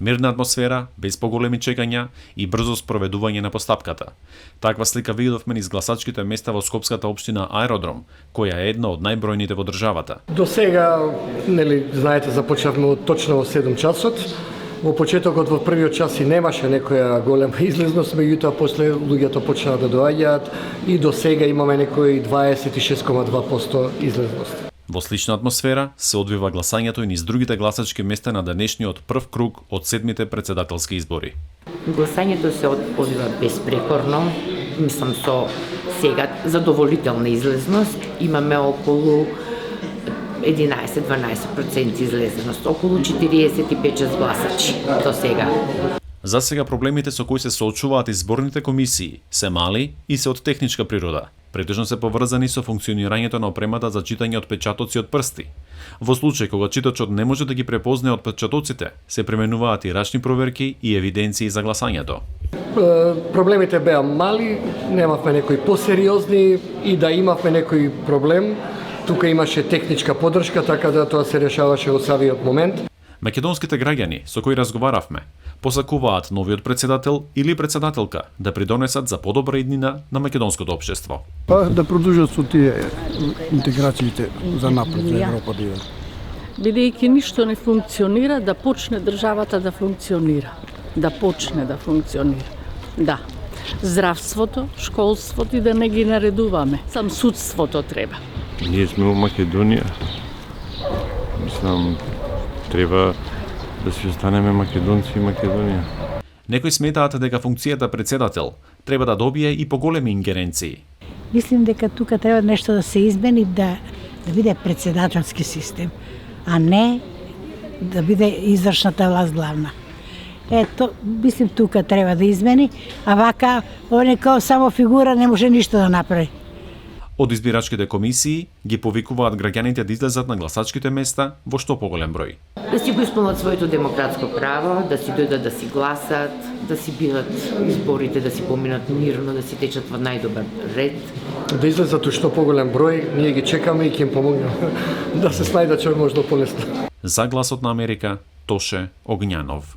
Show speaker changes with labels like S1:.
S1: Мирна атмосфера, без поголеми чекања и брзо спроведување на постапката. Таква слика видовме низ гласачките места во Скопската општина Аеродром, која е една од најбројните во државата.
S2: До сега, знаете, започнавме точно во 7 часот. Во почетокот во првиот час и немаше некоја голема излезност, меѓутоа после луѓето почнаа да доаѓаат и до сега имаме некои 26,2% излезност.
S1: Во слична атмосфера се одвива гласањето и низ другите гласачки места на денешниот прв круг од 7-мите председателски избори.
S3: Гласањето се одвива безпрекорно, мислам со сега задоволителна излезност. Имаме околу 11-12% излезеност, околу 45 гласачи до сега.
S1: За сега проблемите со кои се соочуваат изборните комисии се мали и се од техничка природа. Претежно се поврзани со функционирањето на опремата за читање отпечатоци од прсти. Во случај кога читачот не може да ги препознае отпечатоците, се применуваат и рачни проверки и евиденции за гласањето.
S2: Проблемите беа мали, немавме некои посериозни и да имавме некој проблем, тука имаше техничка поддршка, така да тоа се решаваше во самиот момент.
S1: Македонските граѓани со кои разговаравме посакуваат новиот председател или председателка да придонесат за подобра иднина на македонското општество.
S4: Да продолжат со тие интеграциите за напред за Европа да идат.
S5: Бидејќи ништо не функционира, да почне државата да функционира. Да почне да функционира. Да. Здравството, школството и да не ги наредуваме. Сам судството треба.
S6: Ние сме во Македонија. Мислам, треба да си останеме македонци и Македонија.
S1: Некои сметаат дека функцијата председател треба да добие и поголеми ингеренции.
S7: Мислим дека тука треба нешто да се измени, да биде председателски систем, а не да биде извршната власт главна. Ето, мислим тука треба да измени, а вака, он е као само фигура, не може ништо да направи.
S1: Од избирачките комисии ги повикуваат граѓаните да излезат на гласачките места во што поголем број.
S3: Да си го исполнат своето демократско право, да си дојдат да си гласат, да си бидат изборите, да си поминат мирно, да си течат во најдобар ред.
S2: Да излезат у што поголем број, ние ги чекаме и ќе им помогнеме да се снајдат што е можно полесно.
S1: За Гласот на Америка, Тоше Огњанов.